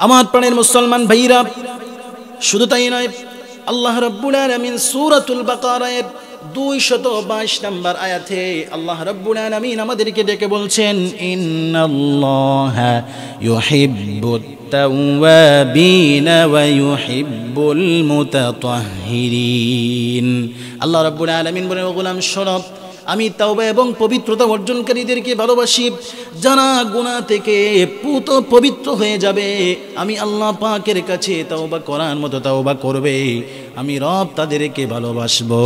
আমার প্রাণের মুসলমান ভাইরা, শুধু তাই নয়, আল্লাহ রাব্বুল আলামিন সূরাতুল বাকারার 222 নম্বর আয়াতে আল্লাহ রাব্বুল আলামিন আমাদেরকে ডেকে বলছেন, ইন্নাল্লাহা ইউহিব্বুত তাওয়াবিনা ওয়া ইউহিব্বুল মুতাতাহহিরিন। আল্লাহ রাব্বুল আলামিন বলেন, ও গোলাম শোনো, আমি তাওবা এবং পবিত্রতা অর্জনকারীদেরকে ভালোবাসি। যারা গুনাহ থেকে পবিত্র হয়ে যাবে, আমি আল্লাহ পাকের কাছে তাওবা করার মতো তাওবা করবে, আমি রব তাদেরকে ভালোবাসবো।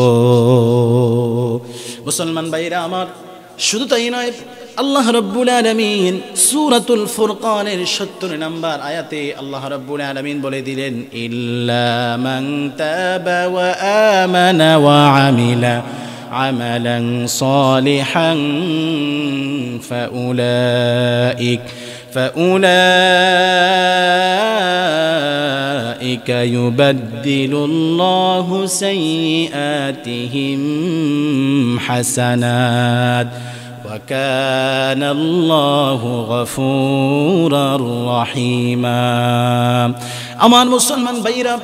মুসলমান ভাইরা আমার, শুধু তাই নয়, আল্লাহ রাব্বুল আলামিন সূরাতুল ফুরকানের 70 নম্বর আয়াতে আল্লাহ রাব্বুল আলামিন বলে দিলেন, ইল্লা মান তাবা ওয়া আমানা ওয়া আমিলা عملا صالحا فأولئك يبدل الله سيئاتهم حسنات وكان الله غفورا رحيما। আমার মুসলমান ভাইরা,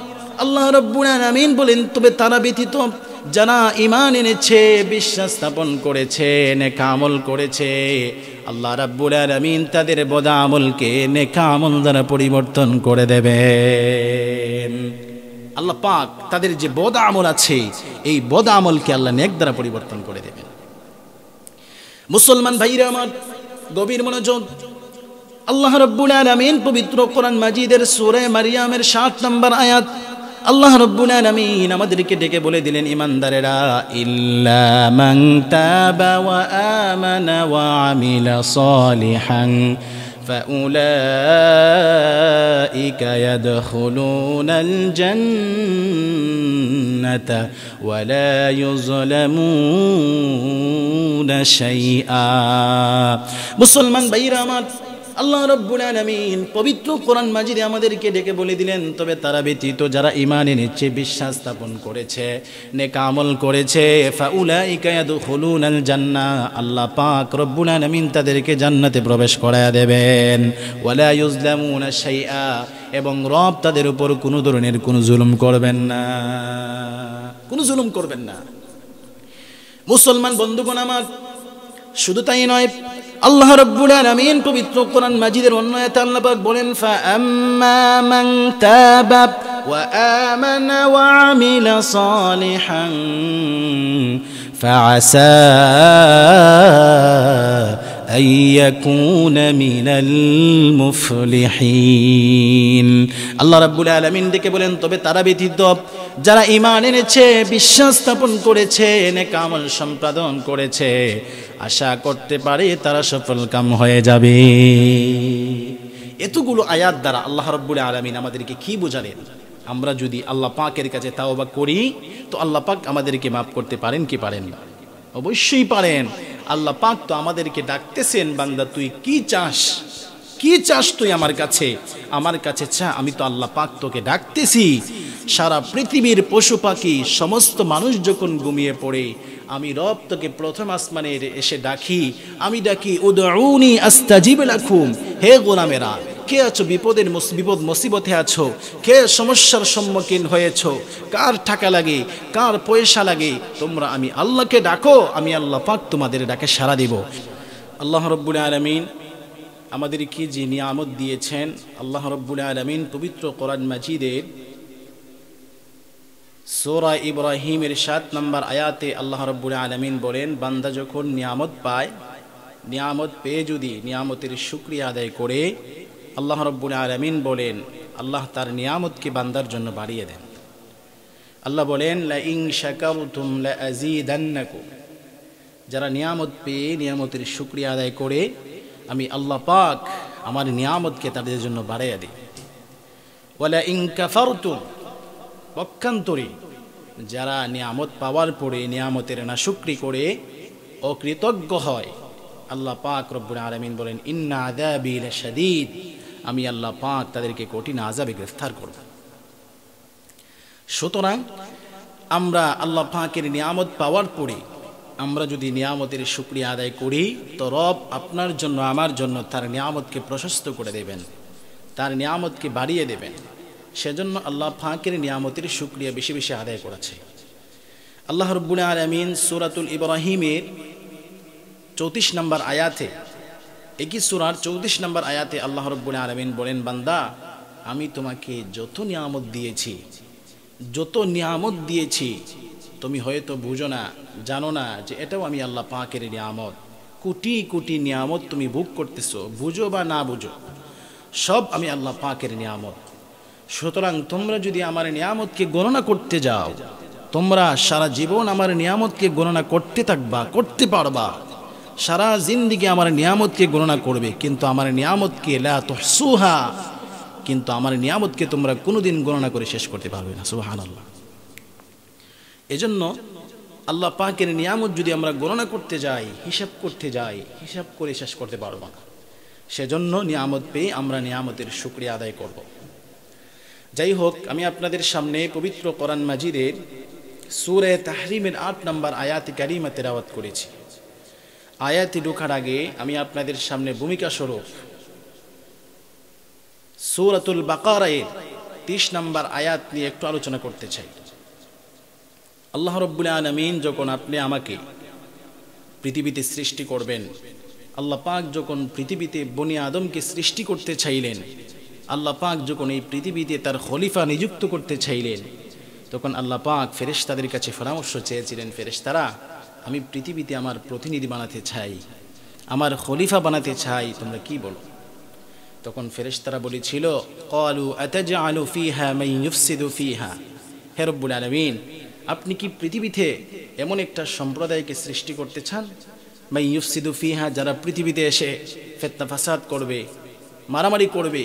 আল্লাহ রাব্বুল আলামিন বলেন, তবে তারা ব্যতীত যারা ঈমান এনেছে, বিশ্বাস স্থাপন করেছে, নেক আমল করেছে, আল্লাহ রাব্বুল আলামিন তাদের বদ আমলকে নেক আমল দ্বারা পরিবর্তন করে দেবেন। আল্লাহ পাক তাদের যে বদ আমল আছে, এই বদ আমলকে আল্লাহ নেক দ্বারা পরিবর্তন করে দেবেন। মুসলমান ভাইরা আমার, গভীর মনোযোগ। আল্লাহ রাব্বুল আলামিন পবিত্র কোরআন মাজিদের সূরা মারইয়ামের 7 নম্বর আয়াত আল্লাহ রাব্বুল আলামিন আমাদেরকে ডেকে বলে দিলেন, ইমানদারেরা, ইল্লা মান তাবা ওয়া আমানা ওয়া আমিলা সালিহান ফাউলাইকা ইয়াদখুলুনাল জান্নাতা ওয়া লা ইউযলামুনা শাইআ। মুসলমান ভাইরা আমার, আল্লাহ রাব্বুল আলামিন পবিত্র কোরআন মাজিদে আমাদেরকে ডেকে বলে দিলেন, তবে তারা ব্যতীত যারা ঈমান এনেছে, বিশ্বাস স্থাপন করেছে, নেক আমল করেছে, ফাউলাইকা ইয়াদখুলুনাল জান্নাহ, আল্লাহ পাক রব্বুল আলামিন তাদেরকে জান্নাতে প্রবেশ করায়া দেবেন। ওয়ালা ইউযলামুনা শাইআ, এবং রব তাদের উপর কোনো ধরনের কোনো জুলুম করবেন না, কোনো জুলুম করবেন না। মুসলমান বন্ধুগণ আমার, শুধু তাই নয়, আল্লাহ রাব্বুল আলামিন পবিত্র কোরআন মাজিদের অন্য আয়াতে আল্লাহ পাক বলেন, ফাআম্মা মান তাবা ওয়া আমানা ওয়া আমিলা সালিহান ফাআসা আন ইয়াকুনা মিনাল মুফলিহিন। আল্লাহ রাব্বুল আলামিন ডেকে বলেন, তবে তারা ব্যতীত যারা ঈমান এনেছে, বিশ্বাস স্থাপন করেছে, নেক আমল সম্পাদন করেছে, আশা করতে পারে তারা সফলকাম হয়ে যাবে। এতগুলো আয়াত দ্বারা আল্লাহ রাব্বুল আলামিন আমাদেরকে কি বোঝালেন? আমরা যদি আল্লাহ পাকের কাছে তাওবা করি, তো আল্লাহ পাক আমাদেরকে মাফ করতে পারেন কি পারেন না? অবশ্যই পারেন। আল্লাহ পাক তো আমাদেরকে ডাকতেছেন, বান্দা তুই কি চাস, কি চাস তুই আমার কাছে? আমার কাছে চা, আমি তো আল্লাহ পাক তোকে ডাকতেছি। সারা পৃথিবীর পশু পাখি সমস্ত মানুষ যখন ঘুমিয়ে পড়ে, আমি রব তোকে প্রথম আসমানের এসে ডাকি, আমি ডাকি, উদউনি আস্তাজিব লাকুম। হে গোলামেরা, কে আছো বিপদ মুসিবতে আছো, কে সমস্যার সম্মুখীন হয়েছো, কার টাকা লাগে, কার পয়সা লাগে, তোমরা আমি আল্লাহকে ডাকো, আমি আল্লাহ পাক তোমাদের ডাকে সাড়া দিব। আল্লাহ রাব্বুল আলামিন আমাদের কি যে নিয়ামত দিয়েছেন, আল্লাহ রাব্বুল আলামিন পবিত্র কোরআন মাজিদের সূরা ইব্রাহিমের 7 নম্বর আয়াতে আল্লাহ রাব্বুল আলামিন বলেন, বান্দা যখন নিয়ামত পায়, নিয়ামত পেয়ে যদি নিয়ামতের শুকরিয়া আদায় করে, আল্লাহ রাব্বুল আলামিন বলেন, আল্লাহ তার নিয়ামতকে বান্দার জন্য বাড়িয়ে দেন। আল্লাহ বলেন, লা ইন শাকারতুম লা আযীদান্নাকুম। যারা নিয়ামত পেয়ে নিয়ামতের শুকরিয়া আদায় করে, আমি আল্লাহ পাক আমার নিয়ামতকে তাদের জন্য বাড়িয়ে দিই। ওয়ালা ইন কাফারতুম, পক্ষান্তরে যারা নিয়ামত পাওয়ার পরে নিয়ামতের নাশুকরি করে অকৃতজ্ঞ হয়, আল্লাহ পাক রব্বুল আলামিন বলেন, ইন্না আযাবি লাশাদীদ, আমি আল্লাহ পাক তাদেরকে কঠিন আযাবে গ্রেফতার করব। সুতরাং আমরা আল্লাহ পাকের নিয়ামত পাওয়ার পরে আমরা যদি নিয়ামতের শুকরিয়া আদায় করি, তো রব আপনার জন্য আমার জন্য তার নিয়ামতকে প্রশস্ত করে দেবেন, তার নিয়ামতকে বাড়িয়ে দেবেন। সেজন্য আল্লাহ পাকের নিয়ামতের শুকরিয়া বেশি বেশি আদায় করেছে। আল্লাহ রাব্বুল আলামিন সূরাতুল ইব্রাহিমের 34 নম্বর আয়াতে, একই সূরার 34 নম্বর আয়াতে আল্লাহ রাব্বুল আলামিন বলেন, বান্দা আমি তোমাকে যত নিয়ামত দিয়েছি তুমি হয়তো বুঝো না, জানো না যে এটাও আমি আল্লাহ পাকের নিয়ামত। কোটি কোটি নিয়ামত তুমি ভোগ করতেছো, বুঝো বা না বুঝো, সব আমি আল্লাহ পাকের নিয়ামত। সুতরাং তোমরা যদি আমার নিয়ামতকে গণনা করতে যাও, তোমরা সারা জীবন আমার নিয়ামতকে গণনা করতে পারবা, সারা জিন্দেগি আমার নিয়ামতকে গণনা করবে, কিন্তু আমার নিয়ামতকে লা তুহসুহা, কিন্তু আমার নিয়ামতকে তোমরা কোনোদিন গণনা করে শেষ করতে পারবে না। সুবহানাল্লাহ। এজন্য আল্লাহ পাকের নিয়ামত যদি আমরা গণনা করতে যাই, হিসাব করে শেষ করতে পারবো না। সেজন্য নিয়ামত পেয়ে আমরা নিয়ামতের শুকরিয়া আদায় করব। যাই হোক, আমি আপনাদের সামনে পবিত্র কোরআন মাজিদের সূরা তাহরিমের 8 নম্বর আয়াত কারিমা তেলাওয়াত করেছি। আয়াতে ঢোকার আগে আমি আপনাদের সামনে ভূমিকা স্বরূপ সূরাতুল বাকারার 30 নম্বর আয়াত নিয়ে একটু আলোচনা করতে চাই। আল্লাহ রাব্বুল আলামিন যখন আপনি আমাকে পৃথিবীতে সৃষ্টি করবেন, আল্লাহ পাক যখন পৃথিবীতে বনি আদমকে সৃষ্টি করতে চাইলেন, আল্লাহ পাক যখন এই পৃথিবীতে তার খলিফা নিযুক্ত করতে চাইলেন, তখন আল্লাহ পাক ফেরেশতাদের কাছে পরামর্শ চেয়েছিলেন, ফেরেশতারা আমি পৃথিবীতে আমার প্রতিনিধি বানাতে চাই, আমার খলিফা বানাতে চাই, তোমরা কি বলো? তখন ফেরেশতারা বলেছিল, ক্বালু আতাজআলু ফীহা মান ইউফসিদু ফীহা, হে রব্বুল আলামিন আপনি কি পৃথিবীতে এমন একটা সম্প্রদায়কে সৃষ্টি করতে চান, মান ইউফসিদু ফীহা, যারা পৃথিবীতে এসে ফিতনা ফাসাদ করবে, মারামারি করবে,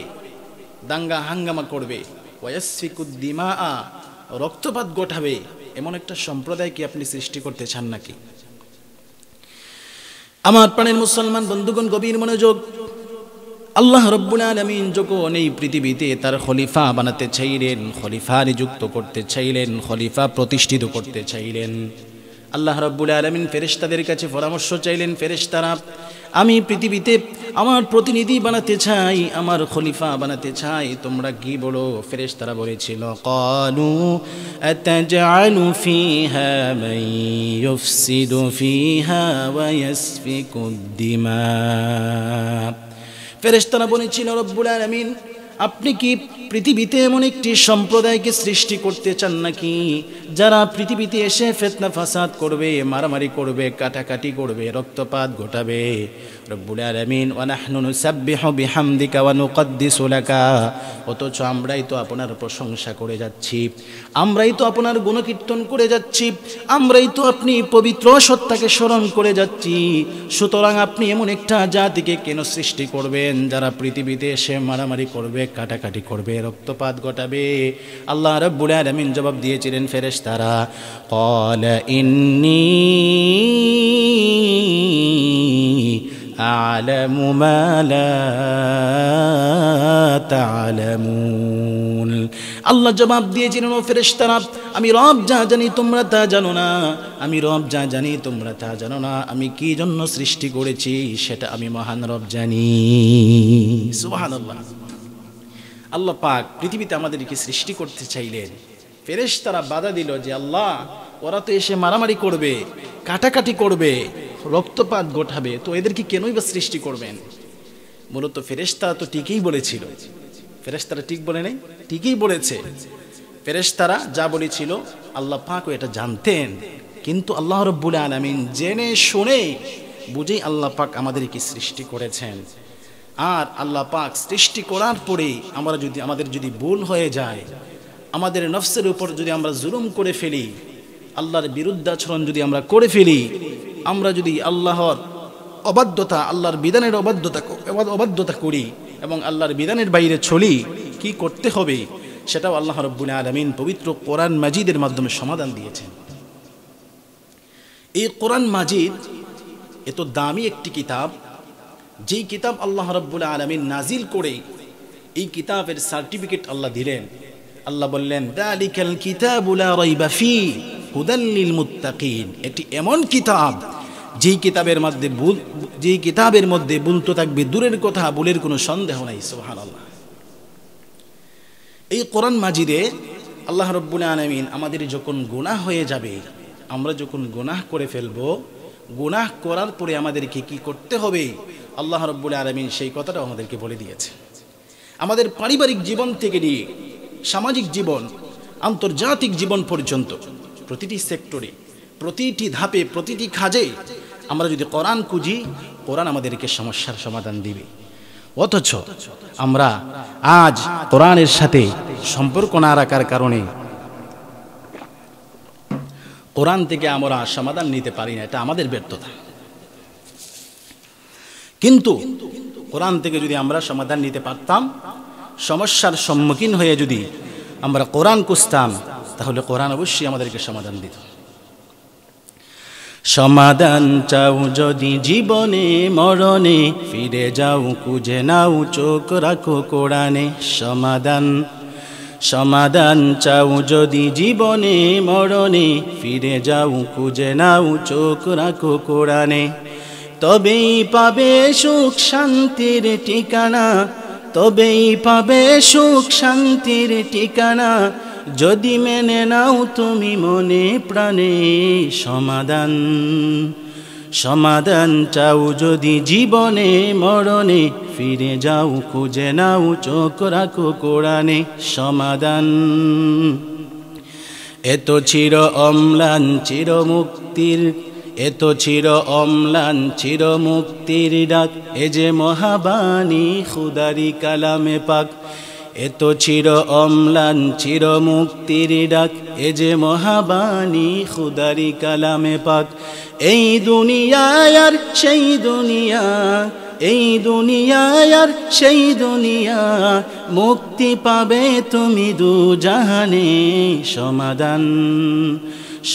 দাঙ্গা হাঙ্গামা করবে, ওয়ায়াসফিকুদ দিমাআ, রক্তপাত ঘটাবে, এমন একটা সম্প্রদায় কি আপনি সৃষ্টি করতে চান নাকি? আমার প্রাণের মুসলমান বন্ধুগণ, গভীর মনোযোগ। আল্লাহ রাব্বুল আলামিন যখন এই পৃথিবীতে তার খলিফা বানাতে চাইলেন, খলিফা নিযুক্ত করতে চাইলেন, খলিফা প্রতিষ্ঠিত করতে চাইলেন, আল্লাহ রাব্বুল আলামিন ফেরেশতাদের কাছে পরামর্শ চাইলেন, ফেরেশতারা আমি পৃথিবীতে আমার প্রতিনিধি বানাতে চাই, আমার খলিফা বানাতে চাই, তোমরা কি বলো? ফেরেশতারা বলেছিল, ক্বালু আতাজআলু ফীহা মান ইউফসিদু ফীহা ওয়া ইয়াসফিকুদ দিমা। ফেরেশতারা বলেছিল, রব্বুল আলামিন আপনি কি পৃথিবীতে এমন একটি সম্প্রদায়কে সৃষ্টি করতে চান নাকি যারা পৃথিবীতে এসে ফিতনা ফাসাদ করবে, মারামারি করবে, কাটাকাটি করবে, রক্তপাত ঘটাবে? রব্বুল আলামিন ওয়া নাহনু নুসাব্বিহু বিহামদিকা ওয়া নুকদ্দিসু লাকা, অথচ আমরাই তো আপনার প্রশংসা করে যাচ্ছি, আমরাই তো আপনার গুণকীর্তন করে যাচ্ছি, আমরাই তো আপনি পবিত্র সত্তাকে স্মরণ করে যাচ্ছি। সুতরাং আপনি এমন একটা জাতিকে কেন সৃষ্টি করবেন যারা পৃথিবীতে এসে মারামারি করবে, কাটাকাটি করবে, রক্তপাত ঘটাবে? আল্লাহ রাব্বুল আলামিন জবাব দিয়েছিলেন ফেরেশতারা, ক্বালা ইন্নী আ'লামু মা লা তা'লামুন। আল্লাহ জবাব দিয়েছিলেন, ও ফেরেশতারা আমি রব যা জানি তোমরা তা জানো না, আমি রব যা জানি তোমরা তা জানো না, আমি কি জন্য সৃষ্টি করেছি সেটা আমি মহান রব জানি। সুবহানাল্লাহ। আল্লাহ পাক পৃথিবীতে আমাদেরকে সৃষ্টি করতে চাইলেন, ফেরেশতারা বাধা দিল যে আল্লাহ ওরা তো এসে মারামারি করবে, কাটাকাটি করবে, রক্তপাত ঘটাবে, তো এদেরকে কেনই বা সৃষ্টি করবেন? মূলত ফেরেশতারা তো ঠিকই বলেছিল, ফেরেশতারা ঠিক বলে নাই, ঠিকই বলেছে। ফেরেশতারা যা বলেছিল আল্লাহ পাকও এটা জানতেন, কিন্তু আল্লাহ রাব্বুল আলামিন জেনে শুনে বুঝেই আল্লাহ পাক আমাদেরকে সৃষ্টি করেছেন। আর আল্লাহ পাক সৃষ্টি করার পরে আমাদের যদি ভুল হয়ে যায়, আমাদের নফসের উপর যদি আমরা জুলুম করে ফেলি, আল্লাহর বিরুদ্ধাচরণ যদি আমরা করে ফেলি, আমরা যদি আল্লাহর অবাধ্যতা, আল্লাহর বিধানের অবাধ্যতা করি এবং আল্লাহর বিধানের বাইরে চলি, কি করতে হবে সেটাও আল্লাহ রাব্বুল আলামিন পবিত্র কোরআন মাজিদের মাধ্যমে সমাধান দিয়েছেন। এই কোরআন মাজিদ এত দামি একটি কিতাব, যেই কিতাব আল্লাহ রাব্বুল আলামিন নাজিল করে এই কিতাবের সার্টিফিকেট আল্লাহ দিলেন। আল্লাহ বললেন, যালিকাল কিতাবু লা রাইবা ফীহি হুদাল লিল মুত্তাকিন। এটি এমন কিতাব যেই কিতাবের মধ্যে ভুল তো থাকবে, দূরের কথা, ভুলের কোনো সন্দেহ নাই। সুবহানাল্লাহ। এই কোরআন মাজিদে আল্লাহ রাব্বুল আলামিন আমাদের যখন গুনাহ হয়ে যাবে, আমরা যখন গুনাহ করে ফেলব, গুনাহ করার পরে আমাদেরকে কি করতে হবে আল্লাহ রাব্বুল আলামিন সেই কথাটাও আমাদেরকে বলে দিয়েছে। আমাদের পারিবারিক জীবন থেকে নিয়ে সামাজিক জীবন, আন্তর্জাতিক জীবন পর্যন্ত প্রতিটি সেক্টরে, প্রতিটি ধাপে, প্রতিটি কাজে আমরা যদি কোরআন খুঁজি, কোরআন আমাদেরকে সমস্যার সমাধান দিবে। অথচ আমরা আজ কোরআনের সাথে সম্পর্ক না রাখার কারণে কোরআন থেকে আমরা সমাধান নিতে পারি না, এটা আমাদের ব্যর্থতা। কিন্তু কোরআন থেকে যদি আমরা সমাধান নিতে পারতাম, সমস্যার সম্মুখীন হয়ে যদি আমরা কোরআন খুঁজতাম, তাহলে কোরআন অবশ্যই আমাদেরকে সমাধান দিত। সমাধান চাও যদি জীবনে মরণে, ফিরে যাও খুঁজে নাও চোখ রাখো কোরআনে। সমাধান চাও যদি জীবনে মরণে, ফিরে যাও খুঁজে নাও চোখ রাখো কোরআনে। তবেই পাবে সুখ শান্তির ঠিকানা, তবেই পাবে সুখ শান্তির ঠিকানা, যদি মেনে নাও তুমি মনে প্রাণে। সমাধান চাও যদি জীবনে মরণে, ফিরে যাও খুঁজে নাও চোখ রাখো কোরআনে। সমাধান এত চির অম্লান চির মুক্তির, এত চির অম্লান চির মুক্তির ডাক, এ যে মহাবাণী খুদারি কালামে পাক। এত চির অম্লান চির মুক্তির ডাক, এ যে মহাবাণী খুদারি কালামে পাক। এই দুনিয়ায় আর সেই দুনিয়া, এই দুনিয়ায় আর সেই দুনিয়া, মুক্তি পাবে তুমি দু জাহানে।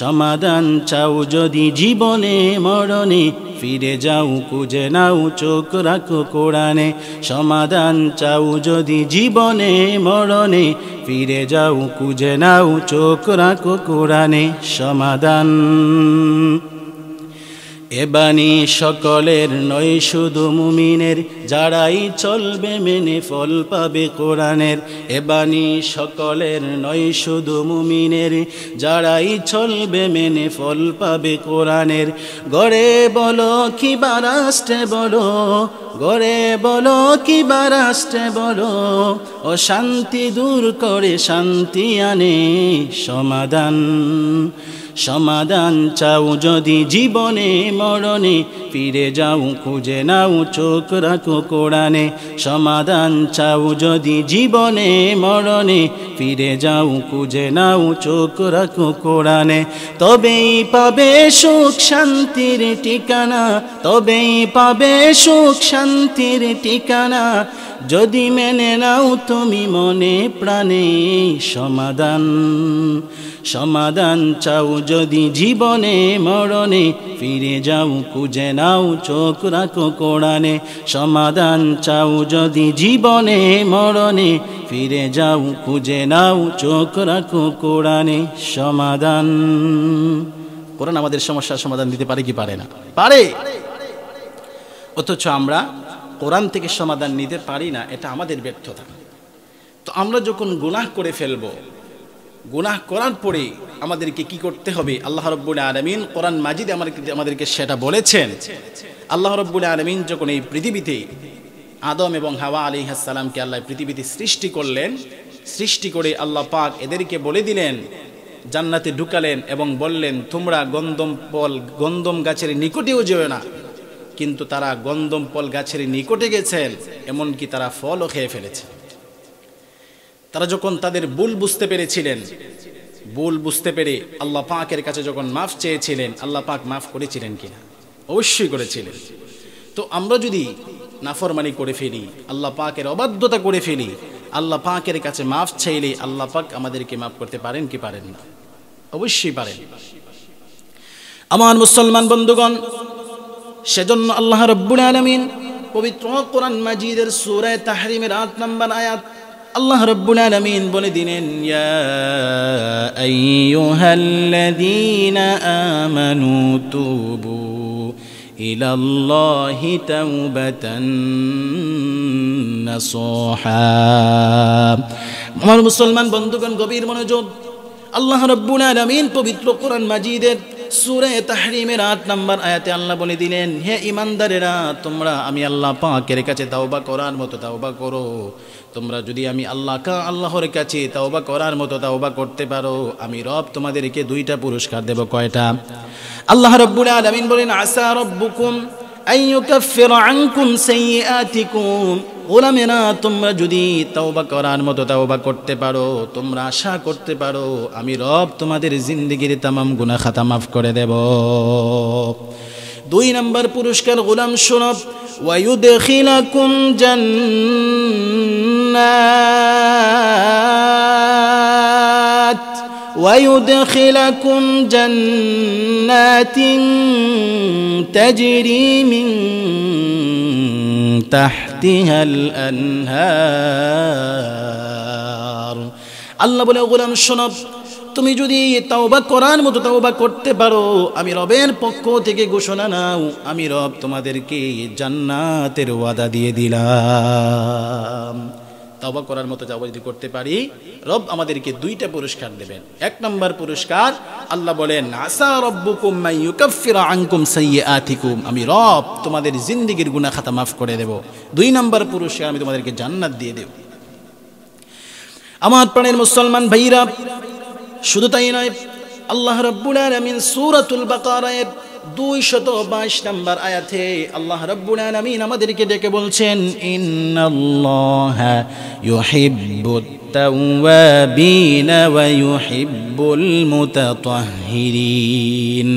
সমাধান চাও যদি জীবনে মরণে, ফিরে যাও খুঁজে নাও চোখ রাখো কোরআনে। সমাধান চাও যদি জীবনে মরণে, ফিরে যাও খুঁজে নাও চোখ রাখো কোরআনে। সমাধান এ বাণী সকলের নয় শুধু মুমিনের, যারাই চলবে মেনে ফল পাবে কোরআনের। এ বাণী সকলের নয় শুধু মুমিনের, যারাই চলবে মেনে ফল পাবে কোরআনের। গড়ে বলো কি বা রাষ্ট্রে বলো, গড়ে বলো কি বা রাষ্ট্রে বলো, অশান্তি দূর করে শান্তি আনে। সমাধান চাও যদি জীবনে মরণে, ফিরে যাও খুঁজে নাও চোখ রাখো কোরআনে। সমাধান চাও যদি জীবনে মরণে, ফিরে যাও খুঁজে নাও চোখ রাখো কোরআনে। তবেই পাবে সুখ শান্তির ঠিকানা, তবেই পাবে সুখ শান্তির ঠিকানা, যদি মেনে নাও তুমি মনে প্রাণে। সমাধান চাও যদি জীবনে মরণে, ফিরে যাও খুঁজে নাও চোখ রাখো কোরআনে। সমাধান চাও যদি জীবনে মরণে, ফিরে যাও খুঁজে নাও চোখ রাখো কোরআনে। সমাধান কোরআন আমাদের সমস্যার সমাধান দিতে পারে কি পারে না? পারে। অথচ আমরা কোরআন থেকে সমাধান নিতে পারি না, এটা আমাদের ব্যর্থতা। তো আমরা যখন গুনাহ করে ফেলব, গুনাহ করার পরে আমাদেরকে কি করতে হবে? আল্লাহ রাব্বুল আলামিন কোরআন মাজিদে আমাদেরকে সেটা বলেছেন। আল্লাহ রাব্বুল আলামিন যখন এই পৃথিবীতে আদম এবং হাওয়া আলাইহিস সালামকে আল্লাহ পৃথিবীতে সৃষ্টি করলেন, সৃষ্টি করে আল্লাহ পাক এদেরকে বলে দিলেন, জান্নাতে ঢুকালেন এবং বললেন, তোমরা গন্ধম গাছের নিকটেও যেও না। কিন্তু তারা গন্ধম ফল গাছের নিকটে গেছেন, এমনকি তারা ফলও খেয়ে ফেলেছে। তারা যখন তাদের ভুল বুঝতে পেরেছিলেন, ভুল বুঝতে পেরে আল্লাহ পাকের কাছে যখন মাফ চেয়েছিলেন, আল্লাহ পাক মাফ করেছিলেন কিনা? অবশ্যই করেছিলেন। তো আমরা যদি নাফরমানি করে ফেলি, আল্লাহ পাকের অবাধ্যতা করে ফেলি, আল্লাহ পাকের কাছে মাফ চাইলে আল্লাহ পাক আমাদেরকে মাফ করতে পারেন কি পারেন না? অবশ্যই পারেন। আমার মুসলমান বন্ধুগণ, সেজন্য আল্লাহ রাব্বুল আলামিন পবিত্র কোরআন মাজিদের সূরা তাহরিমের ৮ নম্বর আয়াত আল্লাহ রাব্বুল আলামিন বলে দিলেন, ইয়া আইয়ুহাল্লাযীনা আমানু তুবু ইলাল্লাহি তাওবাতান নাসুহা। আমার মুসলমান বন্ধুগণ, গভীর মনোযোগ। আল্লাহ রাব্বুল আলামিন পবিত্র কোরআন মাজিদের সূরা তাহরিমের 8 নম্বর আয়াতে আল্লাহ বলে দিলেন, হে ঈমানদারেরা, তোমরা আমি আল্লাহ পাকের কাছে তাওবা করার মতো তাওবা করো। তোমরা যদি আমি আল্লাহর কাছে তাওবা করার মতো তাওবা করতে পারো, আমি রব তোমাদেরকে 2টা পুরস্কার দেব। কয়টা? আল্লাহ রাব্বুল আলামিন বলেন, আসা রাব্বুকুম আইয়ুকাফিরা আনকুম সাইয়্যাতিকুম। গোলামেরা, তোমরা যদি তাওবা করার মতো তাওবা করতে পারো, তোমরা আশা করতে পারো আমি রব তোমাদের জিন্দেগির তামাম গুনাহ খাতা মাফ করে দেব। 2 নম্বর পুরস্কার, গোলাম শোনো, ওয়ায়ুদখিলাকুম জান্নাত ويدخلكم جنات تجري من تحتها الأنهار। আল্লাহ বলে, গোলাম শোনো, তুমি যদি তাওবা করার মতো তাওবা করতে পারো, আমি রবের পক্ষ থেকে ঘোষণা নাও, আমি রব তোমাদেরকে জান্নাতের ওয়াদা দিয়ে দিলাম। তাওবা করার মতো তাওবা যদি করতে পারি, রব আমাদেরকে 2টা পুরস্কার দেবেন। 1 নম্বর পুরস্কার, আল্লাহ বলেন, আসা রাব্বুকুম মাইয়ুকাফিরা আনকুম সাইয়্যাতিকুম, আমি রব তোমাদের জিন্দেগির গুনাহ খাতা মাফ করে দেব। 2 নম্বর পুরস্কার, আমি তোমাদেরকে জান্নাত দিয়ে দেব। আমার প্রাণের মুসলমান ভাইরা, শুধু তাই নয়, আল্লাহ রাব্বুল আলামিন সূরাতুল বাকারায় 222 নম্বর আয়াতে আল্লাহ রাব্বুল আলামিন আমাদেরকে ডেকে বলছেন, ইন্নাল্লাহা ইউহিব্বুত তাওয়াবিনা ওয়া ইউহিব্বুল মুতাতাহহিরিন।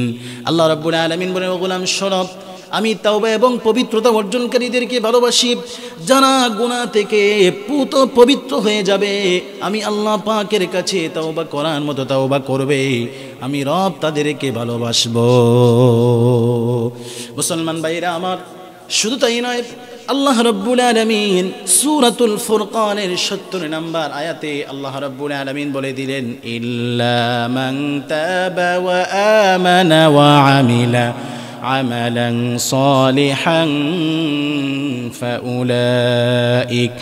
আল্লাহ রাব্বুল আলামিন বলেন, ও গোলাম শোনো, আমি তাওবা এবং পবিত্রতা অর্জনকারীদেরকে ভালোবাসি। যারা গুনাহ থেকে পবিত্র হয়ে যাবে, আমি আল্লাহ পাকের কাছে তাওবা করার মতো তাওবা করবে, আমি রব তাদেরকে ভালোবাসবো। মুসলমান ভাইরা আমার, শুধু তাই নয়, আল্লাহ রাব্বুল আলামিন সূরাতুল ফুরকানের 70 নম্বর আয়াতে আল্লাহ রাব্বুল আলামিন বলে দিলেন, ইল্লা মান তাবা ওয়া আমানা ওয়া আমিলা عملا صالحا فأولئك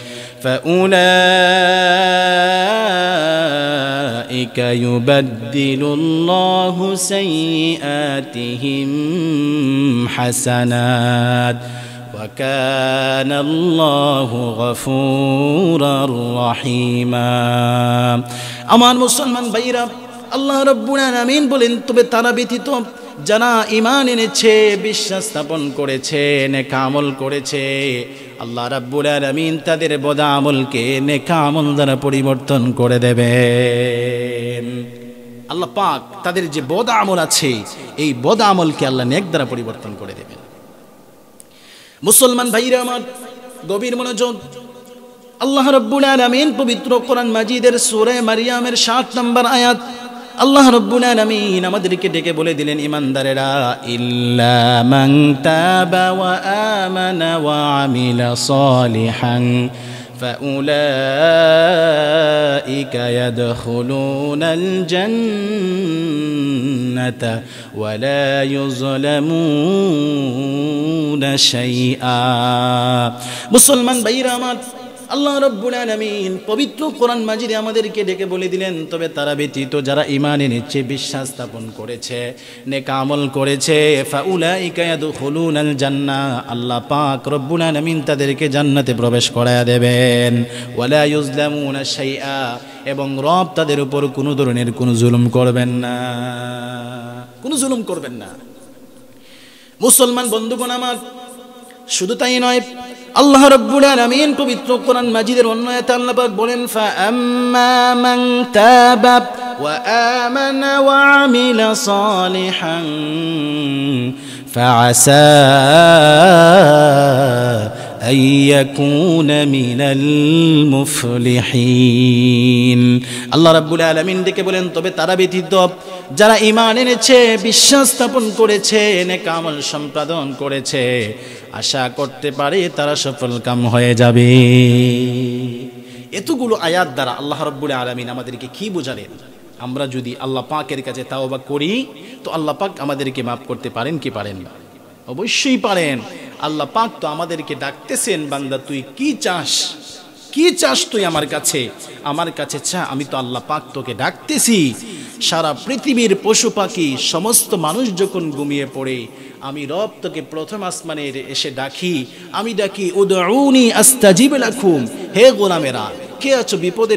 يبدل الله سيئاتهم حسنات وكان الله غفورا رحيما। আমার মুসলমান ভাইরা, আল্লাহ রাব্বুল আলামিন বলেন, তবে তারা ব্যতীত যারা ঈমান এনেছে, বিশ্বাস স্থাপন করেছে, নেক আমল করেছে, আল্লাহ রাব্বুল আলামিন তাদের বদ আমলকে নেক আমল দ্বারা পরিবর্তন করে দেবেন। আল্লাহ পাক তাদের যে বদ আমল আছে, এই বদ আমলকে আল্লাহ নেক দ্বারা পরিবর্তন করে দেবেন। মুসলমান ভাইরা আমার, গভীর মনোযোগ। আল্লাহ রাব্বুল আলামিন পবিত্র কোরআন মাজিদের সূরা মারইয়ামের 7 নম্বর আয়াত আল্লাহ রাব্বুল আলামিন আমাদেরকে ডেকে বলে দিলেন, ঈমানদারেরা, ইল্লা মান তাবা ওয়া আমানা ওয়া আমিলা সালিহান ফাউলাইকা ইয়াদখুলুনাল জান্নাতা ওয়া লা ইউযলামুনা শাইআ। মুসলমান ভাইরা আমার, আল্লাহ রাব্বুল আলামিন পবিত্র কোরআন মাজিদে আমাদেরকে ডেকে বলে দিলেন, তবে তারা ব্যতীত যারা ঈমান এনেছে, বিশ্বাস স্থাপন করেছে, নেক আমল করেছে, ফাউলাইকা ইয়াদখুলুনাল জান্নাহ, আল্লাহ পাক রব্বুল আলামিন তাদেরকে জান্নাতে প্রবেশ করায়া দেবেন। ওয়ালা ইউযলামুনা শাইআ, এবং রব তাদের উপর কোনো ধরনের কোনো জুলুম করবেন না, কোনো জুলুম করবেন না। মুসলমান বন্ধুগণ আমার, শুধু তাই নয়, আল্লাহ রাব্বুল আলামিন পবিত্র কোরআন মাজিদের অন্য আয়াতে আল্লাহ পাক বলেন, ফাআম্মা মান তাবা ওয়া আমানা ওয়া আমিলা সালিহান ফাআসা আন ইয়াকুনা মিনাল মুফলিহিন। আল্লাহ রাব্বুল আলামিন ডেকে বলেন, তবে তারা ব্যতীত যারা ঈমান এনেছে, বিশ্বাস স্থাপন করেছে, নেক আমল সম্পাদন করেছে, আশা করতে পারে তারা সফলকাম হয়ে যাবে। এতগুলো আয়াত দ্বারা আল্লাহ রাব্বুল আলামিন আমাদেরকে কি বোঝালেন? আমরা যদি আল্লাহ পাকের কাছে তাওবা করি, তো আল্লাহ পাক আমাদেরকে মাফ করতে পারেন কি পারেন না? অবশ্যই পারেন। আল্লাহ পাক তো আমাদেরকে ডাকতেছেন, বান্দা তুই কি চাস? কি চাস তুই আমার কাছে? আমার কাছে চা, আমি তো আল্লাহ পাক তোকে ডাকতেছি। সারা পৃথিবীর পশু পাখি সমস্ত মানুষ যখন ঘুমিয়ে পড়ে, আমি রব তোকে প্রথম আসমানে এসে ডাকি, আমি ডাকি উদউনি আস্তাজিব লাকুম। হে গোলামেরা, কে আছো বিপদ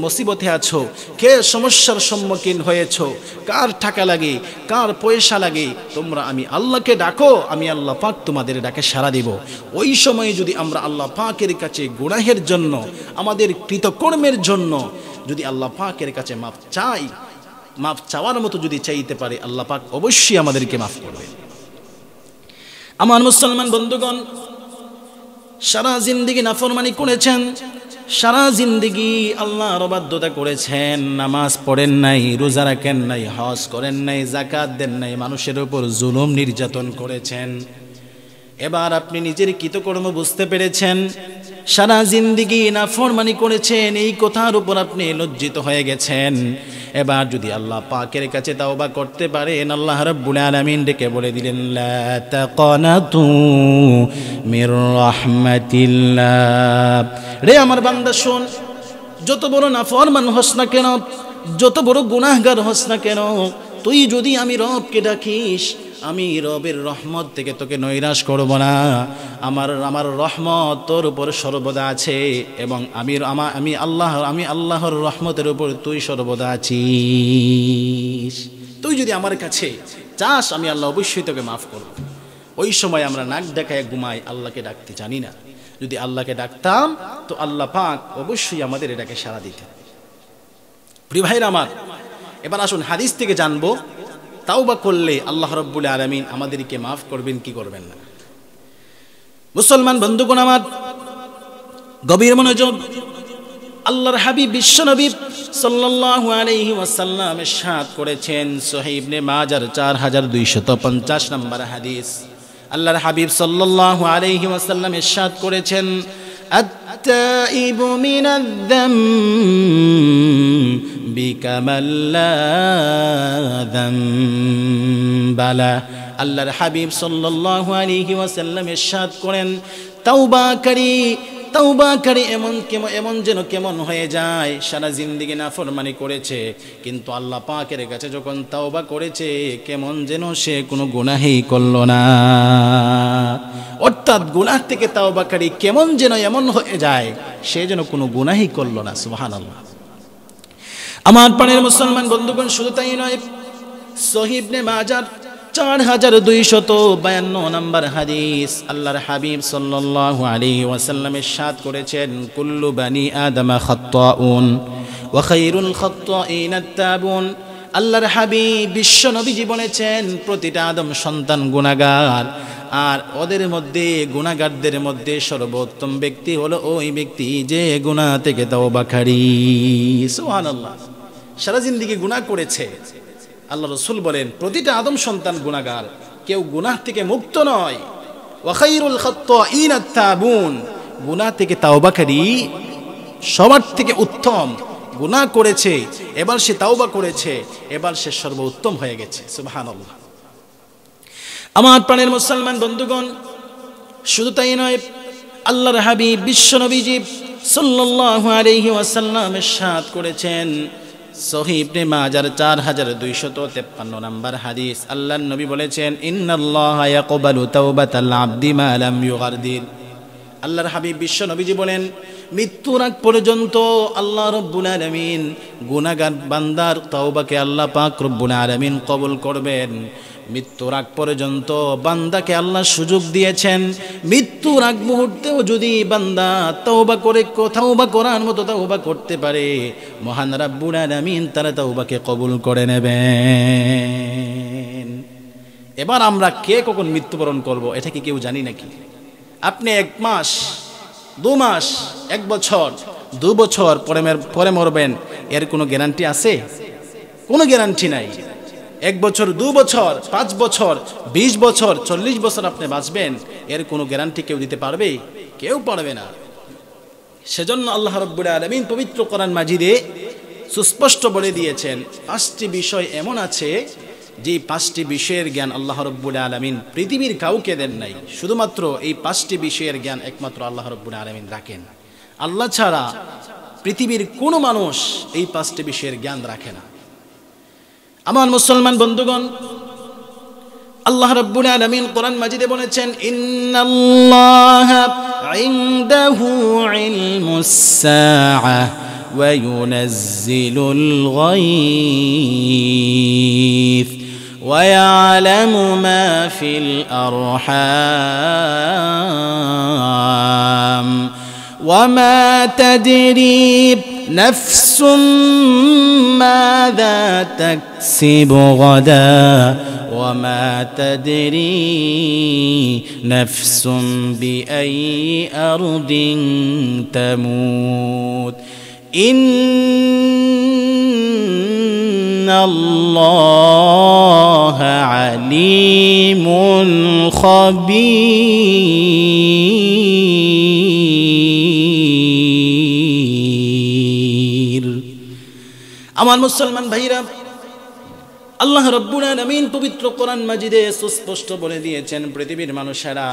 মুসিবতে আছো, কে সমস্যার সম্মুখীন হয়েছো, কার টাকা লাগে, কার পয়সা লাগে, তোমরা আমি আল্লাহকে ডাকো, আমি আল্লাহ পাক তোমাদের ডাকে সাড়া দিব। ওই সময়ে যদি আমরা আল্লাহ পাকের কাছে গুনাহের জন্য, আমাদের কৃতকর্মের জন্য যদি আল্লাহ পাকের কাছে মাফ চাই, মাফ চাওয়ার মতো যদি চাইতে পারে, আল্লাহ পাক অবশ্যই আমাদেরকে মাফ করবে। আমার মুসলমান বন্ধুগণ, সারা জিন্দেগি নাফরমানি করেছেন, সারা জিন্দেগি আল্লাহর অবাধ্যতা করেছেন, নামাজ পড়েন নাই, রোজা রাখেন নাই, হজ করেন নাই, যাকাত দেন নাই, মানুষের উপর জুলুম নির্যাতন করেছেন। এবার আপনি নিজের কৃতকর্ম বুঝতে পেরেছেন, সারা জিন্দেগি নাফরমানি করেছেন, এই কথার উপর আপনি লজ্জিত হয়ে গেছেন। এবার যদি আল্লাহ পাকের কাছে তাওবা করতে পারেন, আল্লাহ রাব্বুল আলামিন ডেকে বলে দিলেন, লা তাকানাতু মির রাহমাতিল্লাহ। রে আমার বান্দা শোন, যত বড় নাফরমান হস না কেন, যত বড় গুনাহগার হস না কেন, তুই যদি আমি রবকে ডাকিস, আমি রবের রহমত থেকে তোকে নৈরাশ করব না। আমার রহমত তোর উপর সর্বদা আছে, এবং আমি আল্লাহর রহমতের উপর তুই সর্বদা আছিস। তুই যদি আমার কাছে চাস, আমি আল্লাহ অবশ্যই তোকে মাফ করব। ওই সময় আমরা নাক দেখায় ঘুমাই, আল্লাহকে ডাকতে জানি না। যদি আল্লাহকে ডাকতাম তো আল্লাহ পাক অবশ্যই আমাদের এটাকে সাড়া দিতেন। প্রিয় ভাইরা আমার, এবার আসুন হাদিস থেকে জানবো, তাওবা করলে আল্লাহ রাব্বুল আলামিন আমাদেরকে মাফ করবেন কি করবেন না। মুসলমান বন্ধুগণ আমার, গভীর মনোযোগ। আল্লাহর হাবিব বিশ্বনবী সাল্লাল্লাহু আলাইহি ওয়াসাল্লাম ইরশাদ করেছেন, সহিহ ইবনে মাজার 4250 নম্বর হাদিস। আল্লাহর হাবিব সাল্লাল্লাহু আলাইহি ওয়াসাল্লাম ইরশাদ করেছেন, আত-তাইবু মিনায-যামবি কামাল্লা যামবালা। আল্লাহর হাবিব সাল্লাল্লাহু আলাইহি ওয়াসাল্লাম ইরশাদ করেন, তাওবাকারী এমন যেন কেমন হয়ে যায়, সারা জিন্দেগি নাফরমানি করেছে, কিন্তু আল্লাহ পাকের কাছে যখন তাওবা করেছে, কেমন যেন সে কোনো গুনাহই করল না। অর্থাৎ গুনাহ থেকে তাওবাকারী কেমন যেন এমন হয়ে যায়, সে যেন কোনো গুনাহই করল না। সুবহানাল্লাহ। আমার প্রাণের মুসলমান বন্ধুগণ, শুধু তাই নয়, সহিহ ইবনে মাজার 4252 নম্বর হাদিস। আল্লাহর হাবিব সাল্লাল্লাহু আলাইহি ওয়াসাল্লাম ইরশাদ করেছেন, কুল্লু বানি আদমা খাত্তাউন ওয়া খায়রুল খাত্তাইনা আত-তাবুন। আল্লাহর হাবিব বিশ্ব নবীজি বলেছেন, প্রতিটা আদম সন্তান গুনাহগার, আর ওদের মধ্যে, গুনাহগারদের মধ্যে সর্বোত্তম ব্যক্তি হলো ওই ব্যক্তি যে গুনাহ থেকে তাওবাকারী। সুবহানাল্লাহ। সারা জিন্দেগি গুনাহ করেছে, আল্লাহ রাসূল বলেন প্রতিটা আদম সন্তান গুনাহগার, কেউ গুনাহ থেকে মুক্ত নয়। ওয়া খায়রুল খাত্তাইনা আত-তাবুন, গুনাহ থেকে তাওবাকারী সবার থেকে উত্তম। গুনাহ করেছে, এবার সে তাওবা করেছে, এবার সে সর্বোত্তম হয়ে গেছে। সুবহানাল্লাহ। আমার প্রাণের মুসলমান বন্ধুগণ, শুধু তাই নয়, আল্লাহর হাবিব বিশ্ব নবীজি সাল্লাল্লাহু আলাইহি ওয়াসাল্লাম ইরশাদ করেছেন, সহিহ ইবনে মাজার 4253 নম্বর হাদিস। আল্লাহর নবী বলেছেন, ইন্নাল্লাহা ইয়াকবালু তাওবাতাল আবদি মা লাম ইউগারদির। আল্লাহর হাবিব বিশ্ব নবীজি বলেন, মৃত্যুর আগ পর্যন্ত আল্লাহ রাব্বুল আলামিন গুনাহগার বান্দার তাওবাকে আল্লাহ পাক রব্বুল আলামিন কবুল করবেন। মৃত্যুর আগ পর্যন্ত বান্দাকে আল্লাহ সুযোগ দিয়েছেন, মৃত্যুর আগ মুহূর্তেও যদি বান্দা তওবা করে, তওবা করার মতো তওবা করতে পারে, মহান রাব্বুল আলামিন তার তওবাকে কবুল করে নেবেন। এবার আমরা কে কখন মৃত্যুবরণ করব, এটা কি কেউ জানি নাকি? আপনি 1 মাস, 2 মাস, 1 বছর, 2 বছর পরে মরবেন, এর কোনো গ্যারান্টি আছে? কোনো গ্যারান্টি নাই। 1 বছর, 2 বছর, 5 বছর, 20 বছর, 40 বছর আপনি বাঁচবেন, এর কোনো গ্যারান্টি কেউ দিতে পারবে? কেউ পারবে না। সেজন্য আল্লাহ রাব্বুল আলামিন পবিত্র কোরআন মাজিদে সুস্পষ্ট বলে দিয়েছেন, 5টি বিষয় এমন আছে যে 5টি বিষয়ের জ্ঞান আল্লাহ রাব্বুল আলামিন পৃথিবীর কাউকে দেন নাই। শুধুমাত্র এই 5টি বিষয়ের জ্ঞান একমাত্র আল্লাহ রাব্বুল আলামিন রাখেন। আল্লাহ ছাড়া পৃথিবীর কোনো মানুষ এই 5টি বিষয়ের জ্ঞান রাখে না। আমার মুসলমান বন্ধুগণ, আল্লাহ রাব্বুল আলামিন কোরআন মাজিদে বলেছেন, ইন্নাল্লাহা ইনদাহু ইলমুস সাআহ ওয়া ইউনাজ্জিলুল গায়থ ওয়া ইয়ালামু মা ফিল আরহাম ওয়া মা তাদরি নাফসুম মাযা তাকসিবু গাদা وما تدري نفس بأي أرض تموت إن الله عليم خبير। আমার মুসলমান ভাইরা, আল্লাহ রাব্বুল আলামিন পবিত্র কোরআন মাজিদে সুস্পষ্ট বলে দিয়েছেন, পৃথিবীর মানুষেরা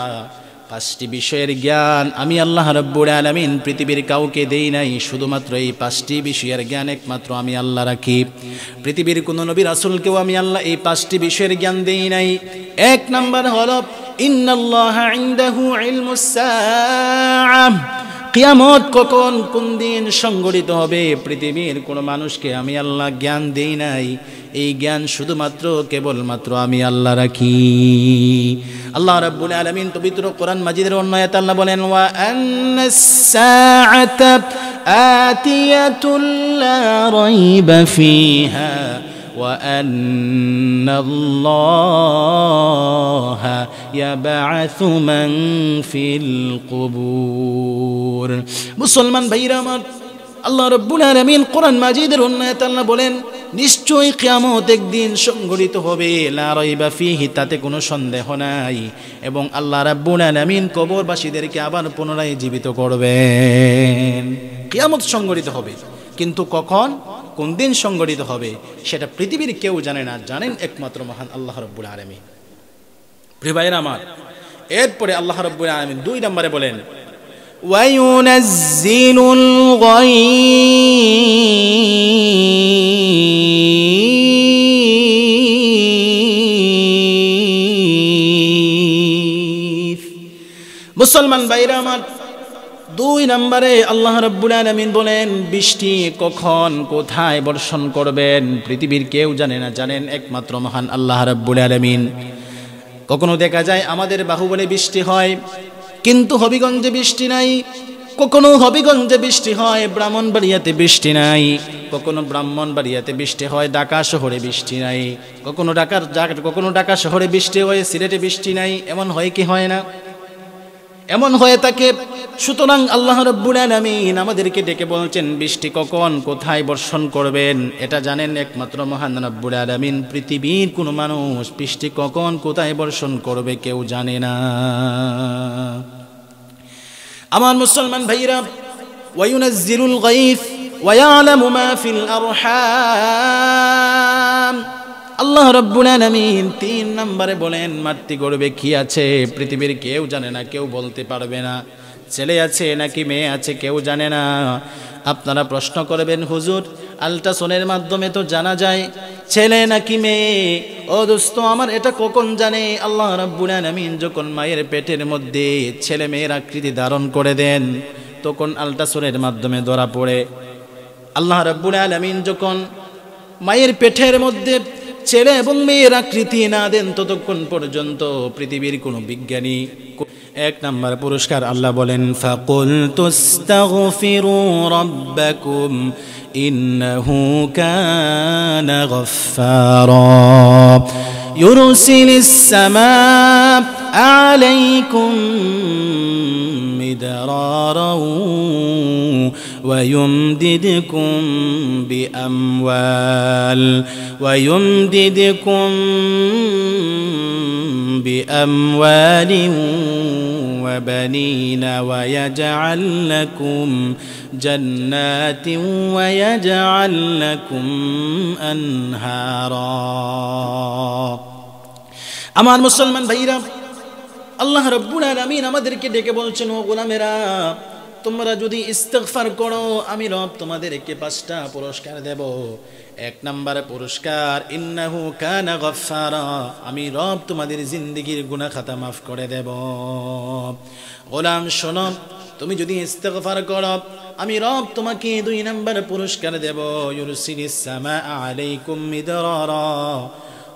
5টি বিষয়ের জ্ঞান আমি আল্লাহ রাব্বুল আলামিন পৃথিবীর কাউকে দেই নাই। শুধুমাত্র এই 5টি বিষয়ের জ্ঞান একমাত্র আমি আল্লাহ রাখি। পৃথিবীর কোন নবী রাসূলকেও আমি আল্লাহ এই 5টি বিষয়ের জ্ঞান দেই নাই। 1 নাম্বার হলো ইন্নাল্লাহা ইনদাহু ইলমুস সাআহ, কিয়ামত কখন কোন দিন সংঘটিত হবে পৃথিবীর কোন মানুষকে আমি আল্লাহ জ্ঞান দেই নাই। এই জ্ঞান শুধুমাত্র কেবলমাত্র আমি আল্লাহ রাখি। আল্লাহ রাব্বুল আলামিন পবিত্র কোরআন মাজিদের অন্য আয়াতে আল্লাহ বলেন, ওয়া আন্নাস সাআতা আতিয়াতুল লা রাইবা ফিহা ওয়া আন্নাল্লাহা ইয়াবআসু মান ফিল কুবুর। মুসলমান ভাইরা আমার, আল্লাহ রাব্বুল আলামিন কোরআন মাজিদের অন্য আয়াতে আল্লাহ বলেন, নিশ্চয়ই কিয়ামত একদিন সংঘটিত হবে, লা রাইবা ফিহি, তাতে কোনো সন্দেহ নাই। এবং আল্লাহ রাব্বুল আলামিন কবরবাসীদেরকে আবার পুনরায় জীবিত করবেন। কিয়ামত সংঘটিত হবে, কিন্তু কখন, কোন দিন সংঘটিত হবে সেটা পৃথিবীর কেউ জানে না, জানেন একমাত্র মহান আল্লাহ রাব্বুল আলামিন। প্রিয় ভাইরা আমার, এরপরে আল্লাহ রাব্বুল আলামিন 2 নম্বরে বলেন, ওয়ায়ুনাজ্জিলুল গায়থ। মুসলমান ভাইরা আমার, 2 নম্বরে আল্লাহ রাব্বুল আলামিন বলেন, বৃষ্টি কখন কোথায় বর্ষণ করবেন পৃথিবীর কেউ জানে না, জানেন একমাত্র মহান আল্লাহ রাব্বুল আলামিন। কখনো দেখা যায় আমাদের বাহুবলে বৃষ্টি হয়, কিন্তু হবিগঞ্জে বৃষ্টি নাই। কখনো হবিগঞ্জে বৃষ্টি হয়, ব্রাহ্মণবাড়িয়াতে বৃষ্টি নাই। কখনো ব্রাহ্মণবাড়িয়াতে বৃষ্টি হয়, ঢাকা শহরে বৃষ্টি নাই। কখনো ঢাকা শহরে বৃষ্টি হয়, সিলেটে বৃষ্টি নাই। এমন হয় কি হয় না? এমন হয়ে থাকে। সুতরাং আল্লাহ রাব্বুল আলামিন আমাদেরকে ডেকে বলছেন, বৃষ্টি কখন কোথায় বর্ষণ করবেন এটা জানেন একমাত্র মহান রাব্বুল আলামিন। পৃথিবীর কোনো মানুষ বৃষ্টি কখন কোথায় বর্ষণ করবে কেউ জানে না। আমার মুসলমান ভাইরা, ওয়ায়ুনাজ্জিলুল গায়থ ওয়া ইয়ালামু মা ফিল আরহাম। আল্লাহ রাব্বুল আলামিন 3 নম্বরে বলেন, মাতৃ গর্ভে কি আছে পৃথিবীর কেউ জানে না, কেউ বলতে পারবে না। ছেলে আছে নাকি মেয়ে আছে কেউ জানে না। আপনারা প্রশ্ন করবেন, হুজুর আল্ট্রাসাউন্ডের মাধ্যমে তো জানা যায় ছেলে নাকি মেয়ে। ও দোস্ত আমার, এটা কখন জানে? আল্লাহ রাব্বুল আলামিন যখন মায়ের পেটের মধ্যে ছেলে মেয়ের আকৃতি ধারণ করে দেন তখন আল্ট্রাসাউন্ডের মাধ্যমে ধরা পড়ে। আল্লাহ রাব্বুল আলামিন যখন মায়ের পেটের মধ্যে ছেলে এবং মেয়ের আকৃতি না দেন ততক্ষণ পর্যন্ত পৃথিবীর কোনো বিজ্ঞানী। 1 নম্বর পুরস্কার আল্লাহ বলেন, ফাকুলতুস্তাগফিরু রাব্বাকুম ইন্নাহু কানা গফফারা ইউরসিলিস সামাআ আলাইকুম মিদরারা ويمددكم بأموال وبنين ويجعل لكم جنات ويجعل لكم أنهارا। আমার মুসলমান ভাইরা, আল্লাহ রাব্বুল আলামিন আমাদেরকে ডেকে বলছেন, ও গোলামেরা তোমরা যদি ইস্তিগফার করো আমি রব তোমাদেরকে 5টা পুরস্কার দেব। 1 নাম্বার পুরস্কার, ইন্নাহু কানা গফফারা, আমি রব তোমাদের জিন্দেগীর গুনাহ খাতা মাফ করে দেব। গোলাম শোনো, তুমি যদি ইস্তিগফার করো আমি রব তোমাকে 2 নাম্বার পুরস্কার দেব, ইউরসিলিস সামা আলাইকুম মিদরারা।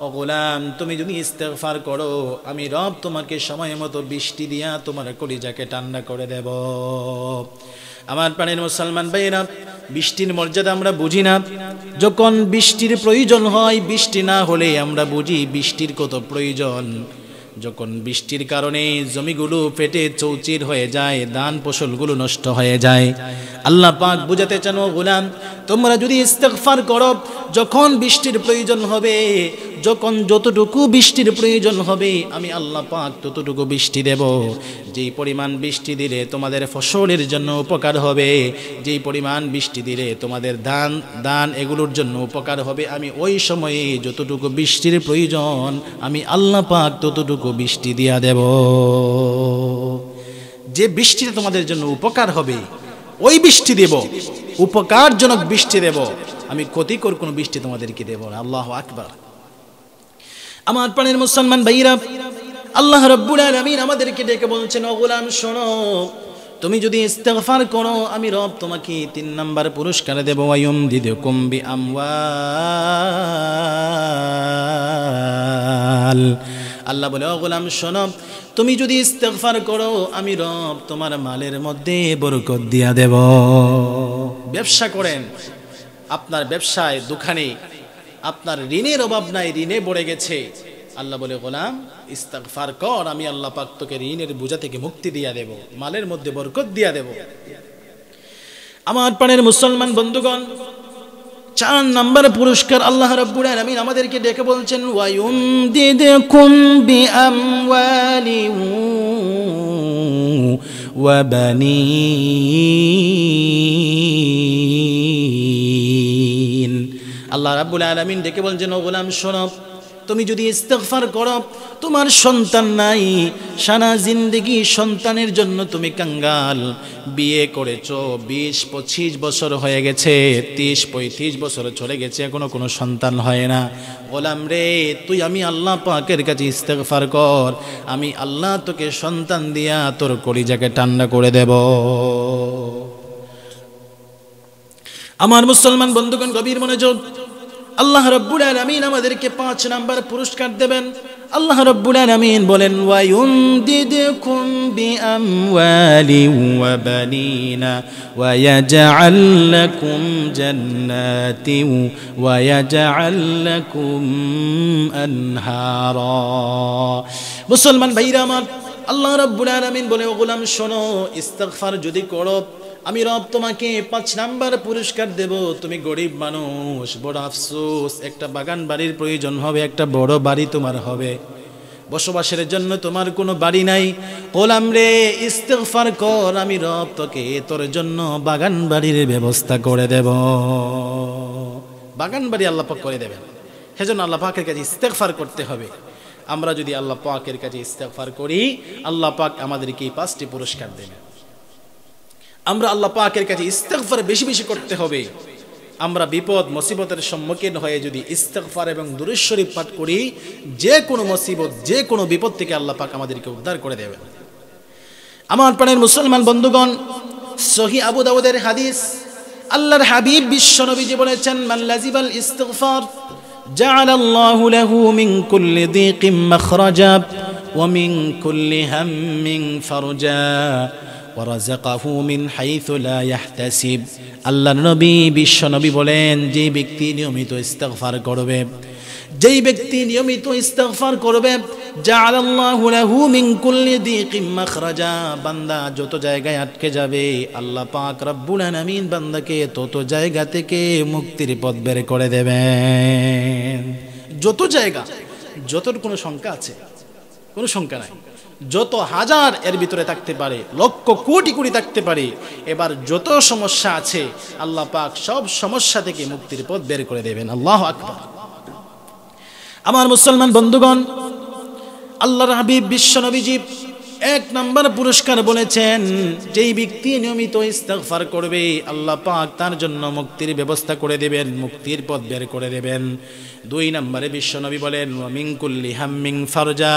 ও গোলাম, তুমি যদি ইস্তিগফার করো আমি রব তোমাকে সময় মতো বৃষ্টি দিয়া তোমার কলিজাকে ঠান্ডা করে দেব। আমার প্রাণের মুসলমান ভাইরা, বৃষ্টির মর্যাদা আমরা বুঝি না। যখন বৃষ্টির প্রয়োজন হয়, বৃষ্টি না হলে আমরা বুঝি বৃষ্টির কত প্রয়োজন। যখন বৃষ্টির কারণে জমিগুলো ফেটে চৌচির হয়ে যায়, ধান ফসলগুলো নষ্ট হয়ে যায়, আল্লাহ পাক বুঝাতে চান, ও গোলাম তোমরা যদি ইস্তিগফার করো, যখন বৃষ্টির প্রয়োজন হবে, যখন যতটুকু বৃষ্টির প্রয়োজন হবে আমি আল্লাহ পাক ততটুকু বৃষ্টি দেব। যেই পরিমাণ বৃষ্টি দিলে তোমাদের ফসলের জন্য উপকার হবে, যেই পরিমাণ বৃষ্টি দিলে তোমাদের ধান এগুলোর জন্য উপকার হবে, আমি ওই সময়ে যতটুকু বৃষ্টির প্রয়োজন আমি আল্লাহ পাক ততটুকু বৃষ্টি দিয়া দেব। যে বৃষ্টিতে তোমাদের জন্য উপকার হবে ওই বৃষ্টি দেব, উপকারজনক বৃষ্টি দেব, আমি ক্ষতিকর কোনো বৃষ্টি তোমাদেরকে দেব না। আল্লাহু আকবার। আমার প্রাণের মুসলমান ভাইরা, আল্লাহ রাব্বুল আলামিন আমাদেরকে ডেকে বলছেন, ও গোলাম শোনো, তুমি যদি ইস্তিগফার করো আমি রব তোমাকে 3 নাম্বার পুরস্কার দেব, ওয়ায়ুমদিদুকুম বিআমওয়াল। আল্লাহ বলে, ও গোলাম শোনো, তুমি যদি ইস্তিগফার করো আমি রব তোমার মালের মধ্যে বরকত দিয়া দেব। ব্যবসা করেন, আপনার ব্যবসায় দোকানে আপনার ঋণের অভাব নাই, ঋণে পড়ে গেছে, আল্লাহ বলে, গোলাম ইস্তিগফার কর, আমি আল্লাহ পাক তোকে ঋণের বোঝা থেকে মুক্তি দিয়া দেব, মালের মধ্যে বরকত দিয়া দেব। আমার প্রাণের মুসলমান বন্ধুগণ, 4 নাম্বার পুরস্কার আল্লাহ রাব্বুল আলামিন আমাদেরকে ডেকে বলছেন, ওয়ায়ুমদিদুকুম বিআমওয়ালিন ওয়া বানিন। আল্লাহ রাব্বুল আলামিন ডেকে বলছেন, ও গোলাম শোনো, তুমি যদি ইস্তিগফার করো, তোমার সন্তান নাই, সারা জিন্দেগি সন্তানের জন্য তুমি কাঙ্গাল, বিয়ে করেছো 20-25 বছর হয়ে গেছে, 30-35 বছর চলে গেছে, এখনো কোনো সন্তান হয় না। গোলাম রে, তুই আমি আল্লাহ পাকের কাছে ইস্তিগফার কর, আমি আল্লাহ তোকে সন্তান দিয়া তোর কলিজাকে ঠান্ডা করে দেব। আমার মুসলমান বন্ধুগণ গভীর মনোযোগ, আল্লাহ রাব্বুল আলামিন আমাদেরকে 5 নাম্বার পুরস্কার দেবেন। আল্লাহ রাব্বুল আলামিন বলেন, ওয়ায়ুমদিদুকুম বিআমওয়ালিন ওয়া বানিনা ওয়া ইয়াজআল লাকুম জান্নাতিন ওয়া ইয়াজআল লাকুম আনহারা। মুসলমান ভাইরা আমার, আল্লাহ রাব্বুল আলামিন বলে, ও গোলাম শোনো, ইস্তিগফার যদি করো আমি রব তোমাকে 5 নাম্বার পুরস্কার দেব। তুমি গরিব মানুষ, বড় আফসোস, একটা বাগান বাড়ির প্রয়োজন হবে, একটা বড় বাড়ি তোমার হবে, বসবাসের জন্য তোমার কোনো বাড়ি নাই। গোলাম রে, ইস্তিগফার কর, আমি রব তোকে তোর জন্য বাগান বাড়ির ব্যবস্থা করে দেব। বাগান বাড়ি আল্লাহ পাক করে দেবেন। সেজন্য আল্লাহ পাকের কাছে ইস্তিগফার করতে হবে। আমরা যদি আল্লাহ পাকের কাছে ইস্তিগফার করি, আল্লাহ পাক আমাদেরকে এই 5টি পুরস্কার দেবেন। আমরা আল্লাহ পাকের কাছে ইস্তিগফার বেশি বেশি করতে হবে। আমরা বিপদ মুসিবতের সম্মুখীন হয়ে যদি ইস্তিগফার এবং দুরূদ শরীফ পাঠ করি, যে কোনো মুসিবত, যে কোনো বিপদ থেকে আল্লাহ পাক আমাদেরকে উদ্ধার করে দেবেন। আমার প্রাণের মুসলমান বন্ধুগণ, সহিহ আবু দাউদের হাদিস, আল্লাহর হাবিব বিশ্ব নবীজি বলেছেন, মান লাজিবাল ইস্তিগফার জাআলাল্লাহু লাহু মিন কুল্লি দিকিম মাখরাজা ওয়া মিন কুল্লি হাম্মিন ফারজা ওয়ারাযাকাহু মিন হাইথু লা ইয়াহতাসিব। আল্লাহর নবী বিশ্ব নবী বলেন, যে ব্যক্তি নিয়মিত ইস্তিগফার করবে, যেই ব্যক্তি নিয়মিত ইস্তিগফার করবে, জাআলাল্লাহু লাহু মিন কুল্লি দিকিম মাখরাজা, বান্দা যত জায়গায় আটকে যাবে আল্লাহ পাক রব্বুল আলামিন বান্দাকে তত জায়গা থেকে মুক্তির পথ বের করে দেবেন। যত জায়গা, যতর কোনো সংখ্যা আছে? কোনো সংখ্যা নাই। যত হাজার এর ভিতরে থাকতে পারে, লক্ষ কোটি কোটি থাকতে পারে। এবার যত সমস্যা আছে আল্লাহ পাক সব সমস্যা থেকে মুক্তির পথ বের করে দেবেন। আল্লাহু আকবার। আমার মুসলমান বন্ধুগণ, আল্লাহর হাবিব বিশ্ব নবীজি এক নাম্বার পুরস্কার বলেছেন, যেই ব্যক্তি নিয়মিত ইস্তিগফার করবে আল্লাহ পাক তার জন্য মুক্তির ব্যবস্থা করে দেবেন, মুক্তির পথ বের করে দেবেন। দুই নম্বরে বিশ্বনবী বলেন, ওয়া মিন কুল্লি হাম্মিন ফারজা,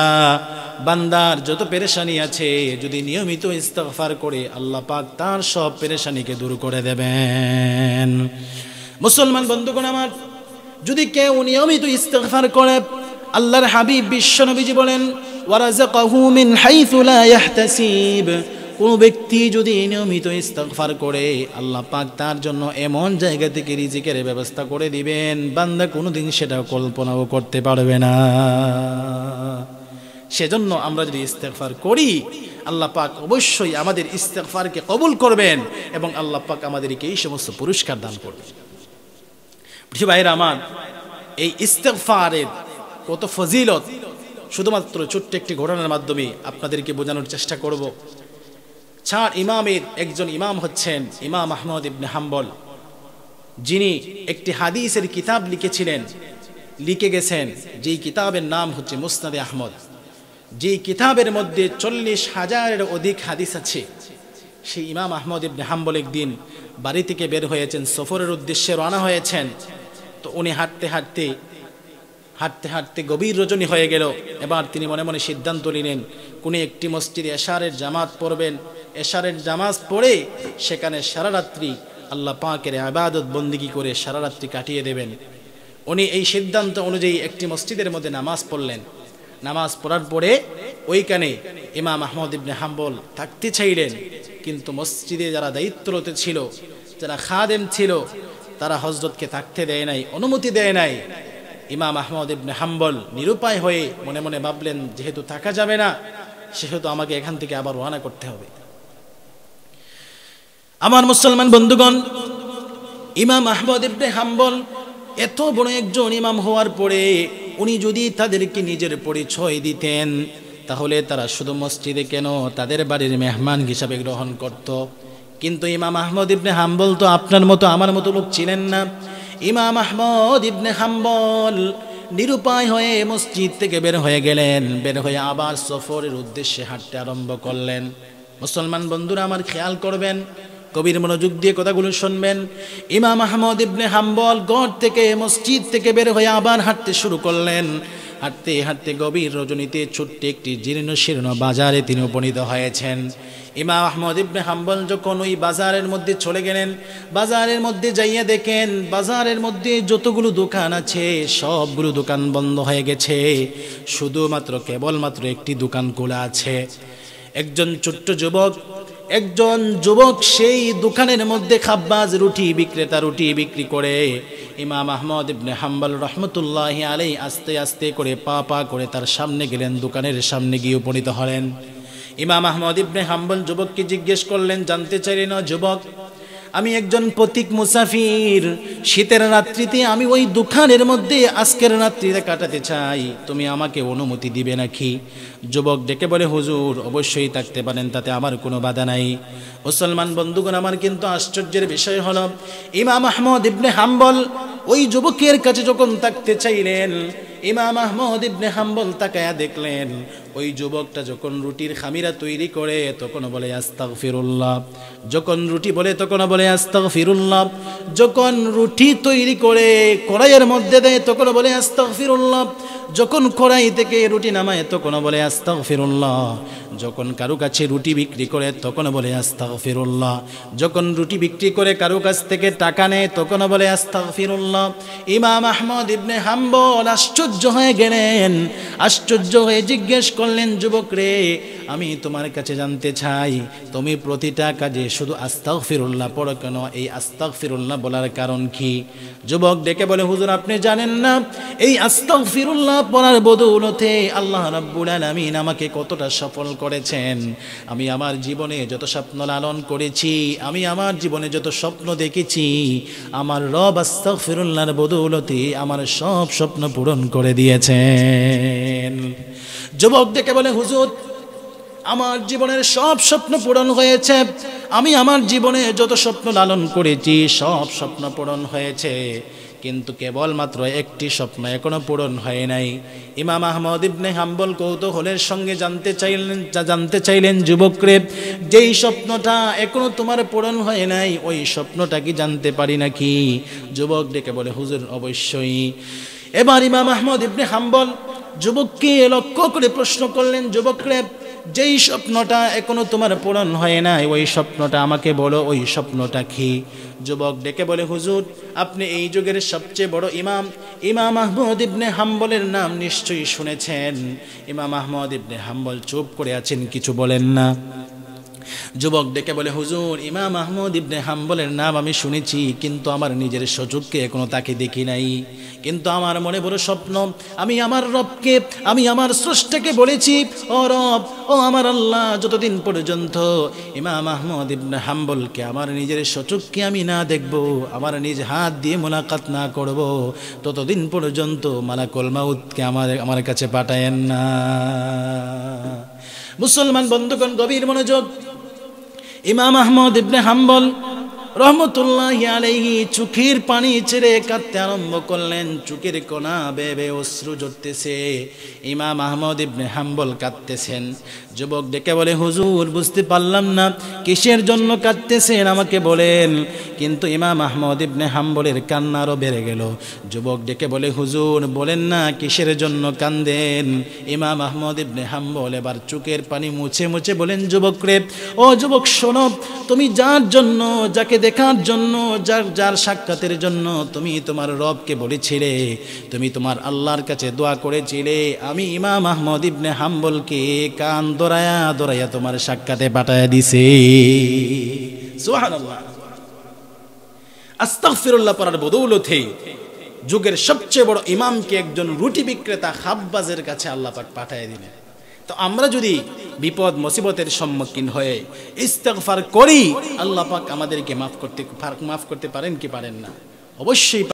বান্দার যত পেরেশানি আছে যদি নিয়মিত ইস্তিগফার করে আল্লাহ পাক তার সব পেরেশানিকে দূর করে দেবেন। মুসলমান বন্ধুগণ আমার, যদি কেউ নিয়মিত ইস্তিগফার করে, আল্লাহর হাবিব বিশ্বনবীজি বলেন, ওয়ারাযাকাহু মিন হাইসু লা ইয়াহতাসিব, কোন ব্যক্তি যদি নিয়মিত ইস্তিগফার করে আল্লাহ পাক তার জন্য এমন জায়গা থেকে রিজিকের ব্যবস্থা করে দিবেন বান্দা কোনোদিন সেটা কল্পনাও করতে পারবে না। সেজন্য আমরা যদি ইস্তিগফার করি আল্লাহ পাক অবশ্যই আমাদের ইস্তিগফারকে কবুল করবেন এবং আল্লাহ পাক আমাদেরকে এই সমস্ত পুরস্কার দান করবেন। প্রিয় ভাইরা আমার, এই ইস্তিগফারের কত ফজিলত শুধুমাত্র ছোট্ট একটি ঘটনার মাধ্যমে আপনাদেরকে বোঝানোর চেষ্টা করব। চার ইমামের একজন ইমাম হচ্ছেন ইমাম আহমদ ইবনে হাম্বল, যিনি একটি হাদিসের কিতাব লিখে গেছেন, যেই কিতাবের নাম হচ্ছে মুসনাদে আহমদ। যেই কিতাবের মধ্যে 40,000-এর অধিক হাদিস আছে। সেই ইমাম আহমদ ইবনে হাম্বল একদিন বাড়ি থেকে বের হয়েছেন, সফরের উদ্দেশ্যে রওনা হয়েছেন। তো উনি হাঁটতে হাঁটতে গভীর রজনী হয়ে গেল। এবার তিনি মনে মনে সিদ্ধান্ত নিলেন কোন একটি মসজিদে এশারের জামাত পড়বেন। এশারের জামাত পড়ে সেখানে সারা রাত্রি আল্লাহ পাকের ইবাদত বন্দেগী করে সারা রাত্রি কাটিয়ে দেবেন। উনি এই সিদ্ধান্ত অনুযায়ী একটি মসজিদের মধ্যে নামাজ পড়লেন। নামাজ পড়ার পরে ওইখানে ইমাম আহমদ ইবনে হাম্বল থাকতে চাইলেন, কিন্তু মসজিদে যারা দায়িত্বরত ছিল, যারা খাদেম ছিল, তারা হযরতকে থাকতে দেয় নাই, অনুমতি দেয় নাই। ইমাম আহমদ ইবনে হাম্বল নিরুপায় হয়ে মনে মনে ভাবলেন, যেহেতু থাকা যাবে না সেহেতু আমাকে এখান থেকে আবার রওনা করতে হবে। আমার মুসলমান বন্ধুগণ, ইমাম আহমদ ইবনে হাম্বল এত বড় একজন ইমাম হওয়ার পরে উনি যদি তাদেরকে নিজের পরিচয় দিতেন তাহলে তারা শুধু মসজিদে কেন তাদের বাড়ির মেহমান হিসাবে গ্রহণ করত। কিন্তু ইমাম আহমদ ইবনে হাম্বল তো আপনার মতো আমার মতো লোক ছিলেন না। ইমাম আহমদ ইবনে হাম্বল নিরুপায় হয়ে মসজিদ থেকে বের হয়ে গেলেন। বের হয়ে আবার সফরের উদ্দেশ্যে হাঁটতে আরম্ভ করলেন। মুসলমান বন্ধুরা আমার, খেয়াল করবেন, কবির মনোযোগ দিয়ে কথাগুলো শুনবেন। ইমাম আহমদ ইবনে হাম্বল ঘর থেকে মসজিদ থেকে বের হয়ে আবার হাঁটতে শুরু করলেন। হাঁটতে হাঁটতে গভীর রজনীতে ছোট্ট একটি জীর্ণ শীর্ণ বাজারে তিনি উপনীত হয়েছেন। ইমাম আহমদ ইবনে হাম্বল যখন ওই বাজারের মধ্যে চলে গেলেন, বাজারের মধ্যে যাইয়া দেখেন বাজারের মধ্যে যতগুলো দোকান আছে সবগুলো দোকান বন্ধ হয়ে গেছে, শুধুমাত্র কেবলমাত্র একটি দোকান খোলা আছে। একজন ছোট্ট যুবক সেই দোকানের মধ্যে খাব্বাজ রুটি বিক্রেতা রুটি বিক্রি করে। ইমাম আহমদ ইবনে হাম্বল রহমতুল্লাহি আলাইহি আস্তে আস্তে করে পা করে তার সামনে গেলেন, দোকানের সামনে গিয়ে উপনীত হলেন। ইমাম আহমদ ইবনে হাম্বল যুবককে জিজ্ঞেস করলেন, জানতে চাইলেন, যুবক, আমি একজন পথিক মুসাফির, শীতের রাত্রিতে আমি ওই দোকানের মধ্যে আজকের রাত্রিতে কাটাতে চাই, তুমি আমাকে অনুমতি দিবে নাকি? যুবক ডেকে বলে, হুজুর অবশ্যই থাকতে পারেন, তাতে আমার কোনো বাধা নাই। মুসলমান বন্ধুগণ আমার, কিন্তু আশ্চর্যের বিষয় হলো ইমাম আহমদ ইবনে হাম্বল ওই যুবকের কাছে যখন থাকতে চাইলেন, ইমাম আহমদ ইবনে হাম্বল তাকায়া দেখলেন ওই যুবকটা যখন রুটির খামিরা তৈরি করে তখন বলে আস্তাগফিরুল্লাহ, যখন রুটি বলে তখন বলে আস্তাগফিরুল্লাহ, যখন রুটি তৈরি করে কড়াইয়ের মধ্যে দেয় তখন বলে আস্তাগফিরুল্লাহ, যখন কড়াই থেকে রুটি নামায় তখন বলে আস্তাগফিরুল্লাহ, যখন কারো কাছে রুটি বিক্রি করে তখন বলে আস্তাগফিরুল্লাহ, যখন রুটি বিক্রি করে কারো কাছ থেকে টাকা নেয় তখন বলে আস্তাগফিরুল্লাহ। ইমাম আহমদ ইবনে হাম্বল আশ্চর্য হয়ে গেলেন, আশ্চর্য হয়ে জিজ্ঞেস করলেন, যুবক রে, আমি তোমার কাছে জানতে চাই তুমি প্রতিটা কাজে শুধু আস্তাগফিরুল্লাহ পড়ো কেন? এই আস্তাগফিরুল্লাহ বলার কারণ কি? যুবক ডেকে বলে, হুজুর আপনি জানেন না এই আস্তাগফিরুল্লাহ পড়ার বদৌলতে আল্লাহ রাব্বুল আলামিন আমাকে কতটা সফল করেছেন। আমি আমার জীবনে যত স্বপ্ন লালন করেছি, আমি আমার জীবনে যত স্বপ্ন দেখেছি, আমার রব আস্তাগফিরুল্লাহর বদৌলতে আমার সব স্বপ্ন পূরণ করে দিয়েছেন। যুবক ডেকে বলে, হুজুর আমার জীবনের সব স্বপ্ন পূরণ হয়েছে, আমি আমার জীবনে যত স্বপ্ন লালন করেছি সব স্বপ্ন পূরণ হয়েছে, কিন্তু কেবলমাত্র একটি স্বপ্ন এখনো পূরণ হয় নাই। ইমাম আহমদ ইবনে হাম্বল কৌতূহলের সঙ্গে জানতে চাইলেন যুবকরে, যেই স্বপ্নটা এখনো তোমার পূরণ হয় নাই ওই স্বপ্নটা কি জানতে পারি নাকি? যুবক ডেকে বলে, হুজুর অবশ্যই। এবার ইমাম আহমদ ইবনে হাম্বল যুবককে লক্ষ্য করে প্রশ্ন করলেন, যুবকরে যেই স্বপ্নটা এখনো তোমার পূরণ হয় নাই ওই স্বপ্নটা আমাকে বলো, ওই স্বপ্নটা কি? যুবক ডেকে বলে, হুজুর আপনি এই যুগের সবচেয়ে বড় ইমাম আহমদ ইবনে হাম্বলের নাম নিশ্চয়ই শুনেছেন। ইমাম আহমদ ইবনে হাম্বল চুপ করে আছেন, কিছু বলেন না। যুবক ডেকে বলে, হুজুর ইমাম আহমদ ইবনে হাম্বলের নাম আমি শুনেছি, কিন্তু আমার নিজের সচক্ষে এখনো তাকে দেখি নাই। কিন্তু আমার মনে বড় স্বপ্ন, আমি আমার রবকে, আমি আমার স্রষ্টাকে বলেছি, ও রব, ও আমার আল্লাহ, যতদিন পর্যন্ত ইমাম আহমদ ইবনে হাম্বলকে আমার নিজের সচক্ষে আমি না দেখব, আমার নিজ হাত দিয়ে মোলাকাত না করব, ততদিন পর্যন্ত মালাকুল মাউতকে আমার কাছে পাঠায়েন না। মুসলমান বন্ধুগণ, গভীর মনোযোগ। ইমাম আহমদ ইবনে হাম্বল রহমতুল্লাহি আলাইহি চোখের পানি ছেড়ে কাঁদতে আরম্ভ করলেন, চোখের কোনা বেয়ে বেয়ে অশ্রু ঝরতেছে। ইমাম আহমদ ইবনে হাম্বল কাঁদতেছেন। যুবক ডেকে বলে, হুজুর বুঝতে পারলাম না কিসের জন্য কাঁদতেছেন, আমাকে বলেন। কিন্তু ইমাম আহমদ ইবনে হাম্বলের কান্না আরো বেড়ে গেল। যুবক ডেকে বলে, হুজুর বলেন না কিসের জন্য কান্দেন? ইমাম আহমদ ইবনে হাম্বল এবার চোখের পানি মুছে মুছে বলেন, যুবক রে, ও যুবক শোনো, তুমি যার জন্য, যাকে দেখার জন্য, যার সাক্ষাতের জন্য তুমি তোমার রবকে বলেছিলে, তুমি তোমার আল্লাহর কাছে দোয়া করেছিলে, আমি ইমাম আহমদ ইবনে হাম্বলকে কান দরায়া দরায়া তোমার সাক্ষাতে পাঠায়া দিছে। সুবহানাল্লাহ। আস্তাগফিরুল্লাহ পড়ার বদৌলতে যুগের সবচেয়ে বড় ইমামকে একজন রুটি বিক্রেতা খাব্বাজের কাছে আল্লাহ পাক পাঠায় দিলেন। তো আমরা যদি বিপদ মুসিবতের সম্মুখীন হয়ে ইস্তেগফার করি, আল্লাহ পাক আমাদেরকে মাফ করতে পারেন কি পারেন না? অবশ্যই।